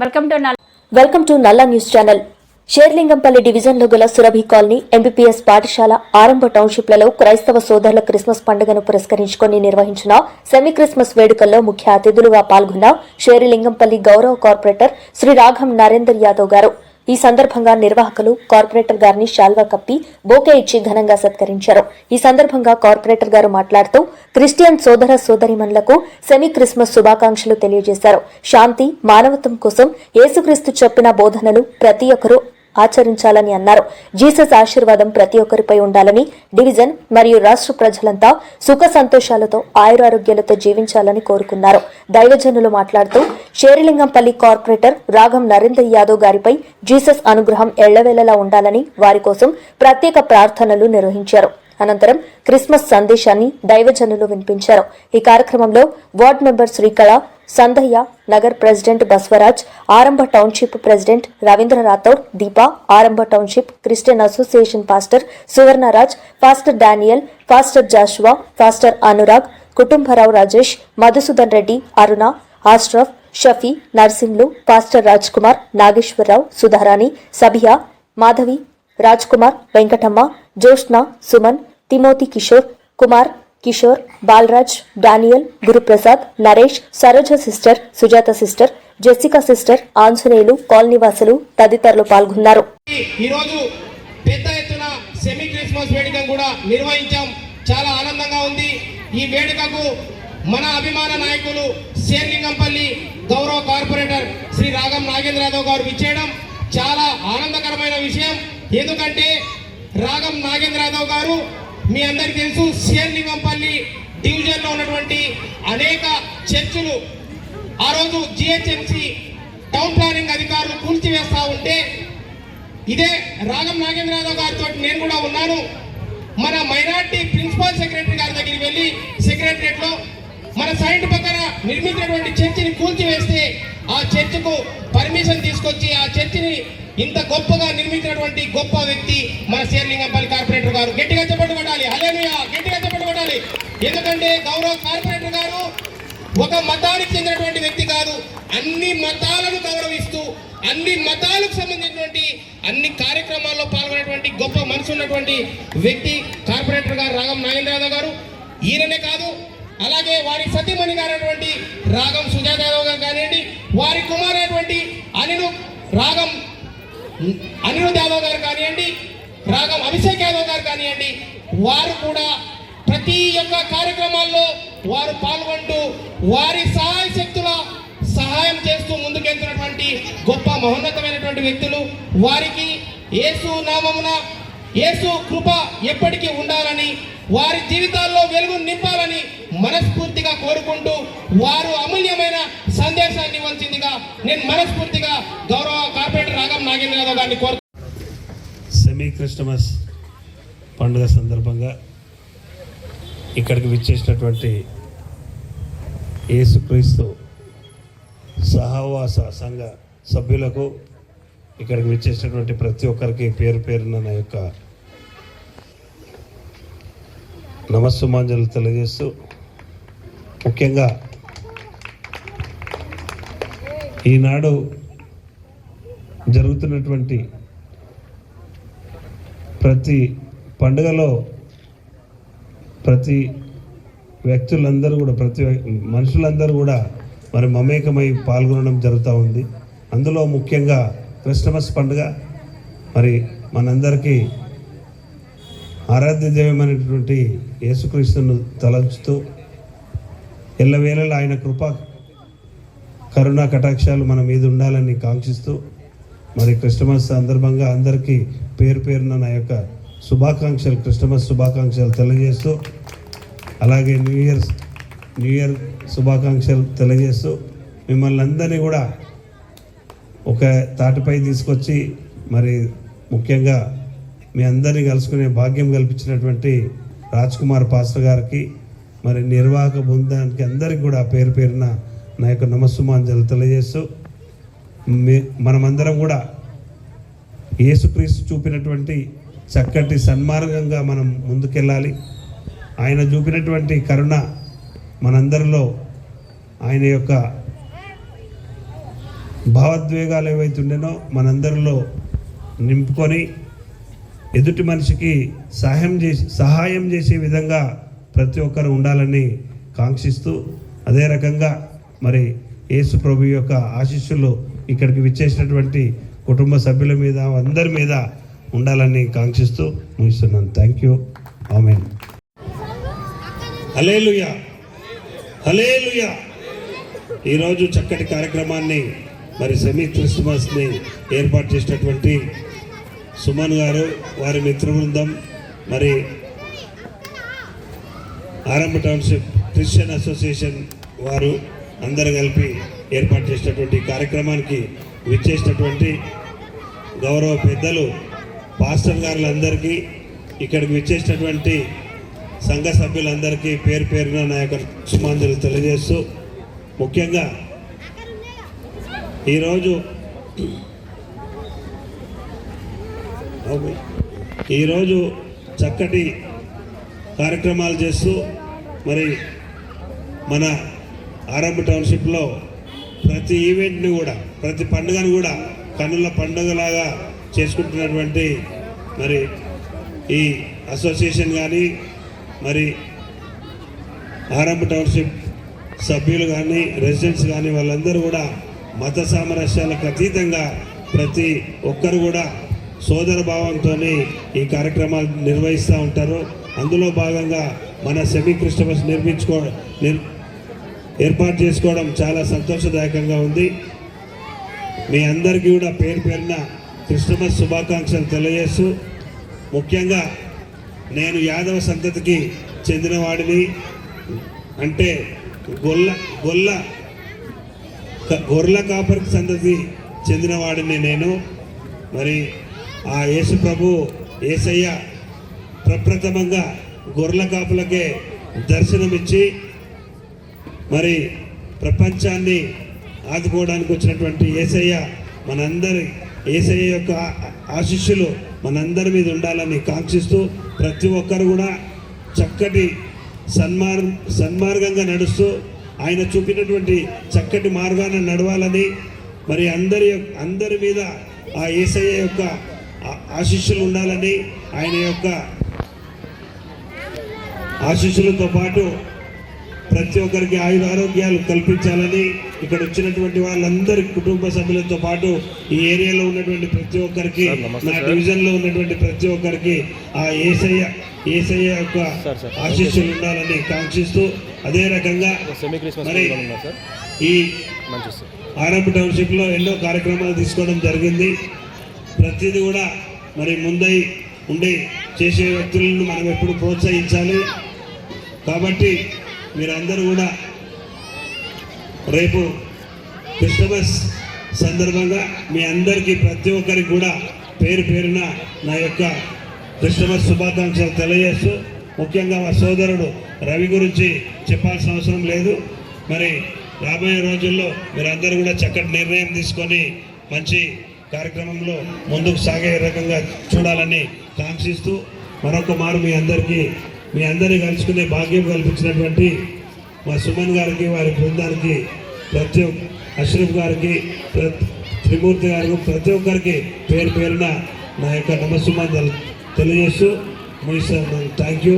Welcome to నల్లా news channel. Serilingampally డివిజన్లో గల సురభి కాలనీ ఎంబీపీఎస్ పాఠశాల ఆరంభ టౌన్షిప్లలో క్రైస్తవ సోదరుల క్రిస్మస్ పండుగను పురస్కరించుకుని నిర్వహించిన సెమీ క్రిస్మస్ వేడుకల్లో ముఖ్య అతిథులుగా పాల్గొన్న షేర్లింగంపల్లి గౌరవ కార్పొరేటర్ శ్రీ రాఘం నరేందర్ యాదవ్ గారు. ఈ సందర్భంగా నిర్వాహకులు కార్పొరేటర్ గారిని శాల్వా కప్పి బోకే ఇచ్చి ఘనంగా సత్కరించారు. ఈ సందర్భంగా కార్పొరేటర్ గారు మాట్లాడుతూ క్రిస్టియన్ సోదర సోదరీమణులకు సెమీ క్రిస్మస్ శుభాకాంక్షలు తెలియజేశారు. శాంతి, మానవత్వం కోసం యేసుక్రీస్తు చెప్పిన బోధనలు ప్రతి ఒక్కరూ ఆచరించాలని అన్నారు. జీసస్ ఆశీర్వాదం ప్రతి ఒక్కరిపై ఉండాలని, డివిజన్ మరియు రాష్ట్ర ప్రజలంతా సుఖ సంతోషాలతో ఆయురారోగ్యాలతో జీవించాలని కోరుకున్నారు. దైవజనులు మాట్లాడుతూ షేర్లింగంపల్లి కార్పొరేటర్ రాఘం నరేందర్ యాదవ్ గారిపై జీసస్ అనుగ్రహం ఎళ్లవేళలా ఉండాలని వారి కోసం ప్రత్యేక ప్రార్థనలు నిర్వహించారు. అనంతరం క్రిస్మస్ సందేశాన్ని దైవజనులు వినిపించారు. ఈ కార్యక్రమంలో ward member Srikala, Sandaiah, Nagar president Basvaraj, Arambha township president Ravindra Rathod, Deepa, Arambha township Christian association pastor Suvarnaraj, pastor Daniel, pastor Joshua, pastor Anurag, Kutumbarao Rajesh, Madhusudan Reddy, Aruna, Ashraf, Shafi, Narsinglu, pastor Raj Kumar, Nageswararao, Sudharani, Sabiya, Madhavi, Raj Kumar, Venkatamma, Joshna, Suman, Timothy Kishore, Kumar, Kishore, Balaraj, Daniel, Guruprasad, Naresh, Saroja sister, Sujatha sister, Jessica sister, Anjaneyulu, కాలనీవాసులు తదితరులు పాల్గొన్నారు. ఈరోజు పెద్ద ఎత్తున సెమీ క్రిస్మస్ వేడుకను కూడా నిర్వహించాం. చాలా ఆనందంగా ఉంది. ఈ వేడుకకు మన అభిమాన నాయకులు షేర్లింగంపల్లి గౌరవ కార్పొరేటర్ శ్రీ రాఘం నాగేంద్ర యాదవ్ గారు విచ్చేయడం చాలా ఆనందకరమైన విషయం. ఎందుకంటే రాఘం నాగేంద్ర యాదవ్ గారు మీ అందరికీ తెలుసు, షేర్లింగంపల్లి డివిజన్లో ఉన్నటువంటి అనేక చర్చిలు ఆ రోజు జిహెచ్ఎంసి టౌన్ ప్లానింగ్ అధికారులు కూల్చివేస్తా ఉంటే ఇదే రాఘం నాగేంద్ర యాదవ్ గారితో నేను కూడా ఉన్నాను. మన మైనార్టీ ప్రిన్సిపల్ సెక్రటరీ గారి దగ్గరికి వెళ్ళి సెక్రటరియట్లో మన సైట్ పక్కన నిర్మించినటువంటి చర్చిని కూల్చివేస్తే ఆ చర్చికు పర్మిషన్ తీసుకొచ్చి ఆ చర్చిని ఇంత గొప్పగా నిర్మించినటువంటి గొప్ప వ్యక్తి మన షేర్లింగంపల్లి కార్పొరేటర్ గారు. గట్టిగా చెప్పండి పడాలి, హల్లెలూయా, గట్టిగా చెప్పండి పడాలి. ఎందుకంటే గౌరవ కార్పొరేటర్ గారు ఒక మతానికి చెందినటువంటి వ్యక్తి కాదు, అన్ని మతాలను గౌరవిస్తూ అన్ని మతాలకు సంబంధించినటువంటి అన్ని కార్యక్రమాల్లో పాల్గొనేటువంటి గొప్ప మనసు ఉన్నటువంటి వ్యక్తి కార్పొరేటర్ గారు రాఘం నాగేంద్ర యాదవ్ గారు. ఈయననే కాదు, అలాగే వారి సతీమణి గారైనటువంటి రాఘం సుజాత యాదవ్ గారు కానివ్వండి, వారి కుమారైనటువంటి అనిరుద్ యాదవ్ గారు కానివ్వండి, రాఘం అభిషేక్ యాదవ్ గారు కానివ్వండి, వారు కూడా ప్రతి ఒక్క కార్యక్రమాల్లో వారు పాల్గొంటూ వారి సహాయ శక్తుల సహాయం చేస్తూ ముందుకెళ్తున్నటువంటి గొప్ప మహోన్నతమైనటువంటి వ్యక్తులు. వారికి యేసు నామమున యేసు కృప ఎప్పటికీ ఉండాలని, వారి జీవితాల్లో వెలుగు నింపాలని మనస్ఫూర్తిగా కోరుకుంటూ వారు అమూల్యమైన సందేశాన్ని ఇవ్వాల్సిందిగా నేను మనస్ఫూర్తిగా గౌరవ కార్పొరేటర్ రాఘం నాగేంద్ర యాదవ్ గారిని కోరు. సెమీ క్రిస్మస్ పండుగ సందర్భంగా ఇక్కడికి విచ్చేసినటువంటి యేసుక్రీస్తు సహవాస సంఘ సభ్యులకు, ఇక్కడికి విచ్చేసినటువంటి ప్రతి ఒక్కరికి పేరు పేరున నా యొక్క నమస్సుమాంజలు తెలియజేస్తూ, ముఖ్యంగా ఈనాడు జరుగుతున్నటువంటి ప్రతి పండుగలో ప్రతి వ్యక్తులందరూ కూడా మనుషులందరూ కూడా మరి మమేకమై పాల్గొనడం జరుగుతూ ఉంది. అందులో ముఖ్యంగా క్రిస్మస్ పండుగ మరి మనందరికీ ఆరాధ్య దైవమైనటువంటి యేసుక్రీస్తును తలంచుతూ ఎల్లవేళలా ఆయన కృప, కరుణా కటాక్షాలు మన మీద ఉండాలని కాంక్షిస్తూ మరి క్రిస్మస్ సందర్భంగా అందరికీ పేరు పేరున నా యొక్క శుభాకాంక్షలు, క్రిస్మస్ శుభాకాంక్షలు తెలియజేస్తూ, అలాగే న్యూ ఇయర్ శుభాకాంక్షలు తెలియజేస్తూ మిమ్మల్ని అందరినీ కూడా ఒక తాటిపై తీసుకొచ్చి మరి ముఖ్యంగా మీ అందరినీ కలుసుకునే భాగ్యం కల్పించినటువంటి రాజ్ కుమార్ పాస్టర్ గారికి, మరి నిర్వాహక బృందానికి అందరికీ కూడా పేరు పేరున నా యొక్క నమస్సుమాంజలు తెలియజేస్తూ, మనమందరం కూడా యేసుక్రీస్తు చూపినటువంటి చక్కటి సన్మార్గంగా మనం ముందుకెళ్ళాలి. ఆయన చూపినటువంటి కరుణ మనందరిలో, ఆయన యొక్క భావోద్వేగాలు ఏవైతే ఉండేనో మనందరిలో నింపుకొని ఎదుటి మనిషికి సహాయం చేసే విధంగా ప్రతి ఒక్కరు ఉండాలని కాంక్షిస్తూ, అదే రకంగా మరి యేసు ప్రభు యొక్క ఆశీస్సులు ఇక్కడికి విచ్చేసినటువంటి కుటుంబ సభ్యుల మీద అందరి మీద ఉండాలని కాంక్షిస్తూ ముగిస్తున్నాను. Thank you. ఆమేన్. హల్లెలూయా, హల్లెలూయా. ఈరోజు చక్కటి కార్యక్రమాన్ని మరి సెమీ క్రిస్మస్ని ఏర్పాటు చేసినటువంటి సుమన్ గారు, వారి మిత్ర బృందం, మరి ఆరంభ టౌన్షిప్ క్రిస్టియన్ అసోసియేషన్ వారు అందరూ కలిపి ఏర్పాటు చేసినటువంటి కార్యక్రమానికి విచ్చేసినటువంటి గౌరవ పెద్దలు పాస్టర్ గారులందరికీ, ఇక్కడికి విచ్చేసినటువంటి సంఘ సభ్యులందరికీ పేరు పేరున నా యొక్క శుభాంజలి తెలియజేస్తూ, ముఖ్యంగా ఈరోజు చక్కటి కార్యక్రమాలు చేస్తూ మరి మన ఆరంభ టౌన్షిప్లో ప్రతి ఈవెంట్ని కూడా, ప్రతి పండుగను కూడా కన్నుల పండుగలాగా చేసుకుంటున్నటువంటి మరి ఈ అసోసియేషన్ కానీ, మరి ఆరంభ టౌన్షిప్ సభ్యులు కానీ, రెసిడెంట్స్ కానీ, వాళ్ళందరూ కూడా మత సామరస్యాలకు అతీతంగా ప్రతి ఒక్కరు కూడా సోదర భావంతో ఈ కార్యక్రమాలు నిర్వహిస్తూ ఉంటారు. అందులో భాగంగా మన సెమీ క్రిస్టమస్ ఏర్పాటు చేసుకోవడం చాలా సంతోషదాయకంగా ఉంది. మీ అందరికీ కూడా పేరు పేరున క్రిస్టమస్ శుభాకాంక్షలు తెలియజేస్తూ, ముఖ్యంగా నేను యాదవ సంతతికి చెందినవాడిని, అంటే గొర్రెల కాపరికి సంతతి చెందినవాడిని నేను. మరి ఆ యేసు ప్రభు యేసయ్య ప్రప్రథమంగా గొర్రెల కాపులకే దర్శనమిచ్చి మరి ప్రపంచాన్ని ఆదుకోవడానికి వచ్చినటువంటి యేసయ్య యేసయ్య యొక్క ఆశీస్సులు మనందరి మీద ఉండాలని కాంక్షిస్తూ, ప్రతి ఒక్కరు కూడా చక్కటి సన్మార్గంగా నడుస్తూ ఆయన చూపినటువంటి చక్కటి మార్గాన్ని నడవాలని, మరి అందరి మీద ఆ యేసయ్య యొక్క ఆశీస్సులు ఉండాలని, ఆయన యొక్క ఆశీస్సులతో పాటు ప్రతి ఒక్కరికి ఆరోగ్యాలు కల్పించాలని, ఇక్కడ వచ్చినటువంటి వాళ్ళందరి కుటుంబ సభ్యులతో పాటు ఈ ఏరియాలో ఉన్నటువంటి ప్రతి ఒక్కరికి, నా డివిజన్లో ఉన్నటువంటి ప్రతి ఒక్కరికి ఆ యేసయ్య యొక్క ఆశీస్సులు ఉండాలని కాంక్షిస్తూ, అదే రకంగా మరి ఈ ఆరంభ టౌన్షిప్లో ఎన్నో కార్యక్రమాలు తీసుకోవడం జరిగింది. ప్రతిదీ కూడా మరి ముందై ఉండి చేసే వ్యక్తులను మనం ఎప్పుడు ప్రోత్సహించాలి. కాబట్టి మీరందరూ కూడా రేపు క్రిస్టమస్ సందర్భంగా మీ అందరికీ ప్రతి ఒక్కరికి కూడా పేరు పేరున నా యొక్క క్రిస్టమస్ శుభాకాంక్షలు తెలియజేస్తూ, ముఖ్యంగా మా సోదరుడు రవి గురించి చెప్పాల్సిన అవసరం లేదు. మరి రాబోయే రోజుల్లో మీరందరూ కూడా చక్కటి నిర్ణయం తీసుకొని మంచి కార్యక్రమంలో ముందుకు సాగే రకంగా చూడాలని కాంక్షిస్తూ, మరొక మారు మీ అందరినీ కలుసుకునే భాగ్యం కల్పించినటువంటి మా సుమన్ గారికి, వారి బృందానికి, ప్రతి అష్రఫ్ గారికి, త్రిమూర్తి గారికి, ప్రతి ఒక్కరికి పేరు పేరున నా యొక్క నమస్సుమాంజలు తెలియజేస్తూ ముగిస్తాను. Thank you.